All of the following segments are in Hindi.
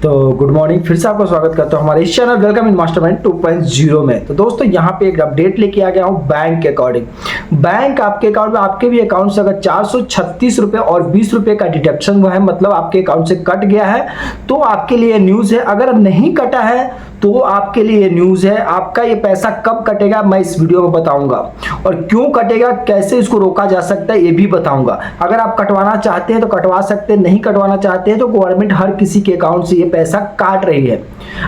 तो गुड मॉर्निंग, फिर से आपका स्वागत करता हूं हमारे इस चैनल वेलकम इन मास्टरमाइंड 2.0 में। तो दोस्तों यहाँ पे एक अपडेट लेके आ गया हूँ बैंक के अकॉर्डिंग। बैंक आपके अकाउंट में, आपके भी अकाउंट से अगर 436 रुपये और 20 रुपये का डिडक्शन हुआ है, मतलब आपके अकाउंट से कट गया है, तो आपके लिए न्यूज़ है। अगर नहीं कटा है तो आपके लिए न्यूज़ है। आपका ये पैसा कब कटेगा मैं इस वीडियो में बताऊंगा, और क्यों कटेगा, कैसे इसको रोका जा सकता है ये भी बताऊंगा। अगर आप कटवाना चाहते हैं तो कटवा सकते हैं, नहीं कटवाना चाहते हैं तो गवर्नमेंट हर किसी के अकाउंट से ये पैसा काट रही है।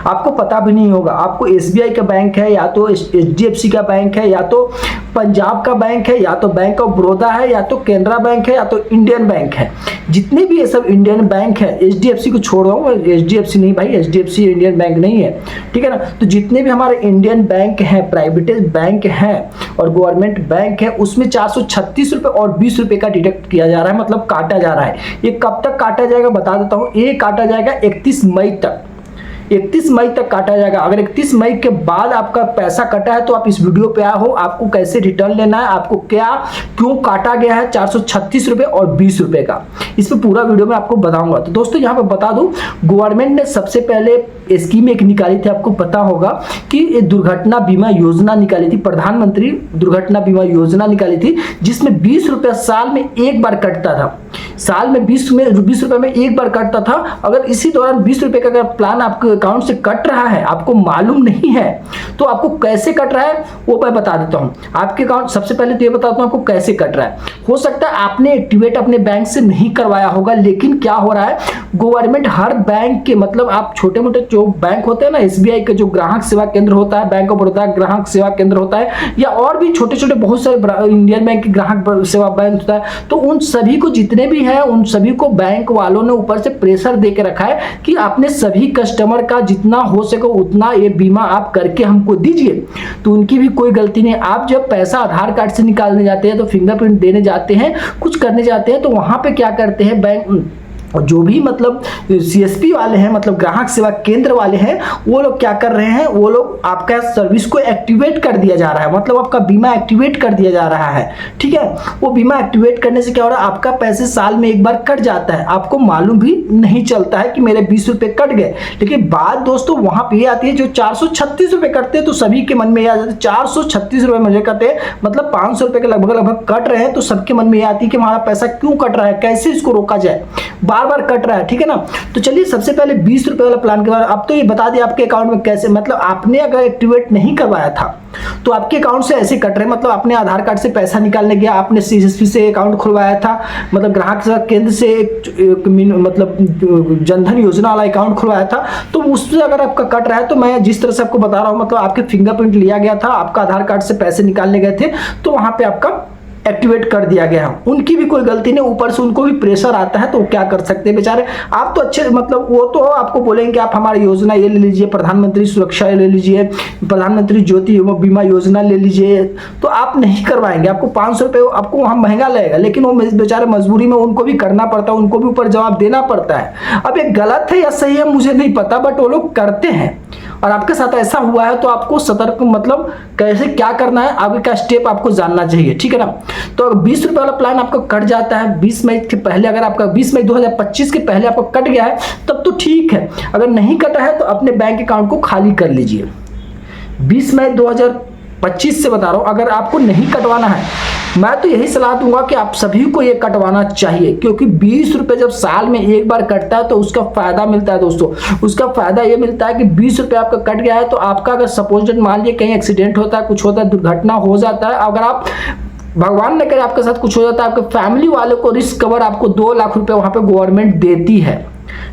आपको पता भी नहीं होगा, आपको एसबीआई का बैंक है, या तो एचडीएफसी का बैंक है, या तो पंजाब का बैंक है, या तो बैंक ऑफ बड़ौदा है, या तो केनरा बैंक है, या तो इंडियन बैंक है। जितने भी ये सब इंडियन बैंक है, एचडीएफसी को छोड़ रहा हूँ, एचडीएफसी नहीं भाई, एचडीएफसी इंडियन बैंक नहीं है, ठीक है ना। तो जितने भी हमारे इंडियन बैंक हैं, प्राइवेटाइज बैंक हैं और गवर्नमेंट बैंक है, उसमें 436 रुपये और 20 रुपये का डिडक्ट किया जा रहा है, मतलब काटा जा रहा है। ये कब तक काटा जाएगा बता देता हूँ। ये काटा जाएगा 31 मई तक, 31 मई तक काटा जाएगा। अगर 31 मई के बाद आपका पैसा कटा है तो आप इस वीडियो पे आए हो, आपको कैसे रिटर्न लेना है, आपको क्या क्यों काटा गया है 436 रुपये और 20 रुपये का, इस पे पूरा वीडियो में आपको बताऊंगा। तो दोस्तों यहाँ पे बता दूं, गवर्नमेंट ने सबसे पहले स्कीम एक निकाली थी, आपको पता होगा कि दुर्घटना बीमा योजना निकाली थी, प्रधानमंत्री दुर्घटना बीमा योजना निकाली थी, जिसमें 20 रुपये साल में एक बार कटता था। साल में 20 रुपये में एक बार कटता था। अगर इसी दौरान 20 रुपये का अगर प्लान आपके अकाउंट से कट रहा है, आपको मालूम नहीं है, तो आपको कैसे कट रहा है वो मैं बता देता हूं। आपके अकाउंट, सबसे पहले तो ये बताता हूं आपको कैसे कट रहा है। हो सकता है आपने एक्टिवेट अपने बैंक से नहीं करवाया होगा, लेकिन क्या हो रहा है, गवर्नमेंट हर बैंक के, मतलब आप छोटे मोटे जो बैंक होते हैं ना, एसबीआई का जो ग्राहक सेवा केंद्र होता है, बैंक ऑफ बड़ौदा ग्राहक सेवा केंद्र होता है, या और भी छोटे छोटे बहुत सारे इंडियन बैंक के ग्राहक सेवा बैंक होता है, तो उन सभी को, जितने भी हैं उन सभी को बैंक वालों ने ऊपर से प्रेशर दे के रखा है कि आपने सभी कस्टमर का जितना हो सके उतना ये बीमा आप करके हमको दीजिए। तो उनकी भी कोई गलती नहीं। आप जब पैसा आधार कार्ड से निकालने जाते हैं, तो फिंगरप्रिंट देने जाते हैं, कुछ करने जाते हैं, तो वहां पे क्या करते हैं बैंक, और जो भी मतलब सीएसपी वाले हैं, मतलब ग्राहक सेवा केंद्र वाले हैं, वो लोग क्या कर रहे हैं, वो लोग आपका सर्विस को एक्टिवेट कर दिया जा रहा है, मतलब आपका बीमा एक्टिवेट कर दिया जा रहा है, ठीक है। वो बीमा एक्टिवेट करने से क्या हो रहा है, आपका पैसे साल में एक बार कट जाता है, आपको मालूम भी नहीं चलता है कि मेरे 20 रुपये कट गए। लेकिन बात दोस्तों वहां पे आती है, जो 436 रुपये कटते हैं तो सभी के मन में आ जाता है 436 रुपये मुझे कटे, मतलब 500 रुपये के लगभग कट रहे हैं, तो सबके मन में ये आती है कि हमारा पैसा क्यों कट रहा है, कैसे इसको रोका जाए, बार बार कट रहा है, ठीक है ना। तो चलिए सबसे पहले 20 रुपए वाला प्लान के बारे में अब तो ये बता दिया आपके अकाउंट में कैसे, मतलब आपने अगर एक्टिवेट नहीं करवाया था तो आपके अकाउंट से ऐसे कट रहे, मतलब आपने आधार कार्ड से पैसा निकालने गया, आपने सीएसपी से अकाउंट खुलवाया था, मतलब ग्राहक सेवा केंद्र से मतलब जनधन योजना वाला अकाउंट खुलवाया था, तो उससे अगर आपका कट रहा है, तो मैं जिस तरह से आपको बता रहा हूं, मतलब आपके फिंगरप्रिंट लिया गया था, आपका आधार कार्ड से पैसे निकालने गए थे, तो वहां पे आपका एक्टिवेट कर दिया गया है। उनकी भी कोई गलती नहीं, ऊपर से उनको भी प्रेशर आता है, तो क्या कर सकते हैं बेचारे। आप तो अच्छे, मतलब वो तो आपको बोलेंगे आप हमारी योजना ये ले लीजिए, प्रधानमंत्री सुरक्षा ले लीजिए, प्रधानमंत्री ज्योति बीमा योजना ले लीजिए, तो आप नहीं करवाएंगे। आपको 500 रुपये आपको वहाँ महंगा लगेगा, लेकिन वो बेचारे मजबूरी में उनको भी करना पड़ता है, उनको भी ऊपर जवाब देना पड़ता है। अब ये गलत है या सही है मुझे नहीं पता, बट वो लोग करते हैं, और आपके साथ ऐसा हुआ है तो आपको सतर्क, मतलब कैसे क्या करना है, आगे का स्टेप आपको जानना चाहिए, ठीक है ना। तो अगर 20 रुपये वाला प्लान आपको कट जाता है 20 मई के पहले, अगर आपका 20 मई 2025 के पहले आपको कट गया है तब तो ठीक है, अगर नहीं कटा है तो अपने बैंक अकाउंट को खाली कर लीजिए। 20 मई 2025 से बता रहा हूँ, अगर आपको नहीं कटवाना है, मैं तो यही सलाह दूंगा कि आप सभी को ये कटवाना चाहिए, क्योंकि 20 रुपये जब साल में एक बार कटता है तो उसका फायदा मिलता है दोस्तों। उसका फायदा ये मिलता है कि 20 रुपये आपका कट गया है, तो आपका अगर सपोज मान लीजिए कहीं एक्सीडेंट होता है, कुछ होता है, दुर्घटना हो जाता है, अगर आप भगवान न करे आपके साथ कुछ हो जाता है, आपके फैमिली वालों को रिस्क कवर आपको 2 लाख रुपए वहां पे गवर्नमेंट देती है,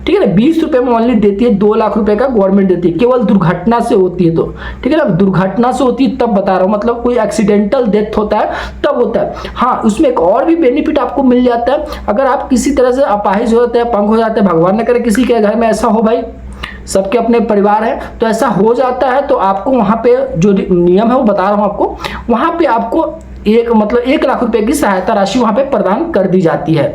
ठीक है ना। 20 रुपये में ओनली देती है, 2 लाख रुपए का गवर्नमेंट देती है, केवल दुर्घटना से होती है तो, ठीक है ना। दुर्घटना से होती है तब बता रहा हूँ, मतलब कोई एक्सीडेंटल डेथ होता है तब होता है। हाँ, उसमें एक और भी बेनिफिट आपको मिल जाता है, अगर आप किसी तरह से अपाहिज हो जाते हैं, पंग हो जाते हैं, भगवान न करे किसी के घर में ऐसा हो, भाई सबके अपने परिवार है, तो ऐसा हो जाता है, तो आपको वहां पे जो नियम है वो बता रहा हूं आपको, वहां पे आपको 1 लाख रुपए की सहायता राशि वहां पे प्रदान कर दी जाती है।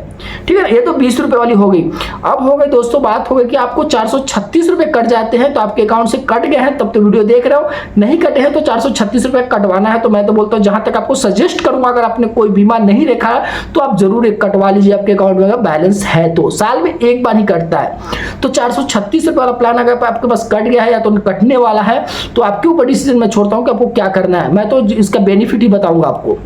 ठीक है ना। ये तो 20 रुपए वाली हो गई। अब हो गई दोस्तों बात हो गई कि आपको 436 रुपए कट जाते हैं, तो आपके अकाउंट से कट गए हैं तब तो वीडियो देख रहे हो, नहीं कटे हैं तो 436 रुपए कटवाना है। तो मैं तो बोलता हूं, जहां तक आपको सजेस्ट करूंगा, अगर आपने कोई बीमा नहीं रखा है तो आप जरूर एक कटवा लीजिए, आपके अकाउंट में अगर बैलेंस है तो। साल में एक बार ही कटता है, तो 436 रुपए वाला प्लान अगर आपके पास कट गया है या तो कटने वाला है, तो आपके ऊपर डिसीजन मैं छोड़ता हूं कि आपको क्या करना है। मैं तो इसका बेनिफिट ही बताऊंगा आपको,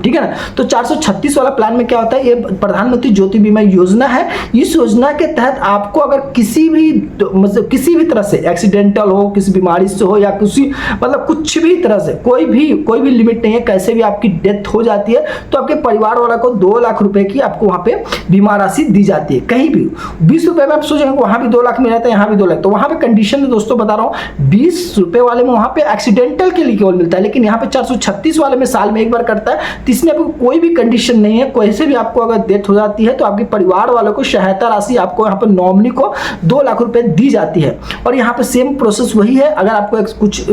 ठीक है ना। तो 436 वाला प्लान में क्या होता है, ये प्रधानमंत्री ज्योति बीमा योजना है। इस योजना के तहत आपको अगर किसी भी मतलब किसी भी तरह से एक्सीडेंटल हो, किसी बीमारी से हो, या किसी मतलब कुछ भी तरह से कोई भी लिमिट नहीं है, कैसे भी आपकी डेथ हो जाती है तो आपके परिवार वाला को 2 लाख रुपए की आपको वहां पे बीमा राशि दी जाती है। कहीं भी 20 रुपए में आप सोचेंगे वहां भी 2 लाख मिल जाता है, यहाँ भी 2 लाख। तो वहां पे कंडीशन में दोस्तों बता रहा हूँ, 20 रुपए वाले में वहां पे एक्सीडेंटल के लिए केवल मिलता है, लेकिन यहाँ पे 436 वाले में साल में एक बार करता है। इसमें आपको कोई भी कंडीशन नहीं है, कैसे भी आपको अगर डेथ हो जाती है तो आपके परिवार वालों को सहायता राशि आपको यहाँ पर नॉमिनी को 2 लाख रुपए दी जाती है। और यहाँ पे सेम प्रोसेस वही है, अगर आपको कुछ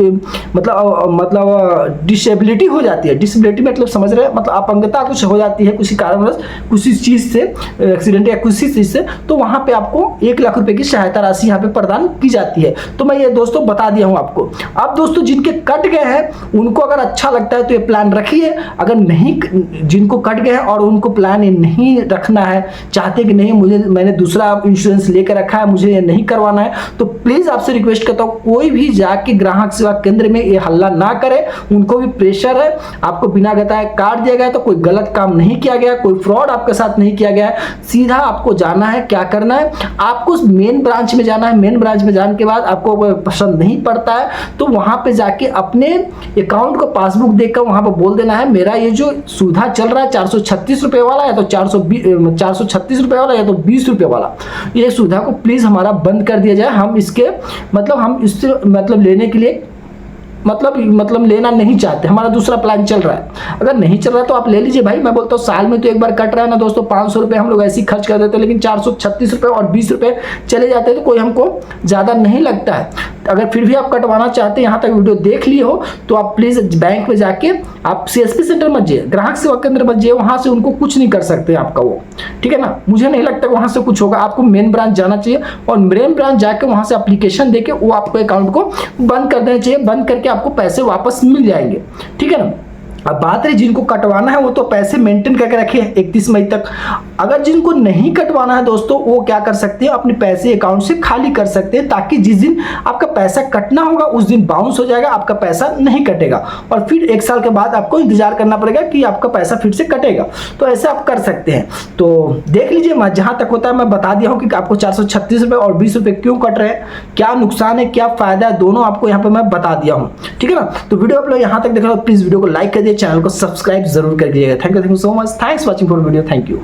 मतलब डिसेबिलिटी हो जाती है, डिसेबिलिटी मतलब समझ रहे हैं, मतलब अपंगता कुछ हो जाती है किसी कारणवश, किसी चीज से एक्सीडेंट या किसी चीज से, तो वहां पे आपको 1 लाख रुपए की सहायता राशि यहाँ पे प्रदान की जाती है। तो मैं ये दोस्तों बता दिया हूं आपको। अब दोस्तों जिनके कट गए हैं उनको अगर अच्छा लगता है तो ये प्लान रखिए, अगर नहीं जिनको कट गए हैं और उनको प्लान ये नहीं रखना है, चाहते कि नहीं मैंने दूसरा इंश्योरेंस लेकर रखा है, मुझे ये नहीं करवाना है, तो प्लीज आपसे रिक्वेस्ट करता हूं कोई भी जाके ग्राहक सेवा केंद्र में ये हल्ला ना करे। उनको भी प्रेशर है, आपको बिना बताए काट दिया गया तो कोई गलत काम नहीं किया गया, कोई फ्रॉड आपके साथ नहीं किया गया है। सीधा आपको जाना है, क्या करना है, आपको मेन ब्रांच में जाना है। मेन ब्रांच में जाने के बाद आपको पसंद नहीं पड़ता है तो वहां पे जाके अपने अकाउंट को पासबुक देखकर वहां पर बोल देना है, मेरा ये जो सुविधा चल रहा है 436 रुपए वाला या तो 436 रुपए वाला या तो 20 रुपए वाला, ये सुविधा को प्लीज हमारा बंद कर दिया जाए। हम इसके हम इससे लेने के लिए मतलब लेना नहीं चाहते, हमारा दूसरा प्लान चल रहा है। अगर नहीं चल रहा है तो आप ले लीजिए भाई। मैं बोलता हूँ साल में तो एक बार कट रहा है ना दोस्तों, 500 रुपए हम लोग ऐसे ही खर्च कर देते हैं, लेकिन 436 रुपए और 20 रुपए चले जाते हैं तो कोई हमको ज्यादा नहीं लगता है। अगर फिर भी आप कटवाना चाहते हैं, यहाँ तक वीडियो देख लिए हो, तो आप प्लीज बैंक में जाके आप CSP सेंटर मत जाइए, ग्राहक सेवा केंद्र मत जाइए, वहां से उनको कुछ नहीं कर सकते आपका वो, ठीक है ना। मुझे नहीं लगता वहां से कुछ होगा, आपको मेन ब्रांच जाना चाहिए और मेन ब्रांच जाके वहां से एप्लीकेशन देके वो आपको अकाउंट को बंद कर देना चाहिए। बंद करके आपको पैसे वापस मिल जाएंगे, ठीक है ना। अब बात रही जिनको कटवाना है वो तो पैसे मेंटेन करके रखे 31 मई तक। अगर जिनको नहीं कटवाना है दोस्तों, वो क्या कर सकते हैं, अपने पैसे अकाउंट से खाली कर सकते हैं, ताकि जिस दिन आपका पैसा कटना होगा उस दिन बाउंस हो जाएगा, आपका पैसा नहीं कटेगा और फिर 1 साल के बाद आपको इंतजार करना पड़ेगा कि आपका पैसा फिर से कटेगा। तो ऐसे आप कर सकते हैं। तो देख लीजिए, मैं जहां तक होता है मैं बता दिया हूं कि आपको 436 रुपए और 20 रुपए क्यों कट रहे हैं, क्या नुकसान है, क्या फायदा है, दोनों आपको यहाँ पे मैं बता दिया हूँ, ठीक है ना। तो वीडियो आप लोग यहाँ तक देख रहे हो, प्लीज वीडियो को लाइक कर दिए, चैनल को सब्सक्राइब जरूर कर दीजिएगा। Thank you so much, thanks watching for video, thank you.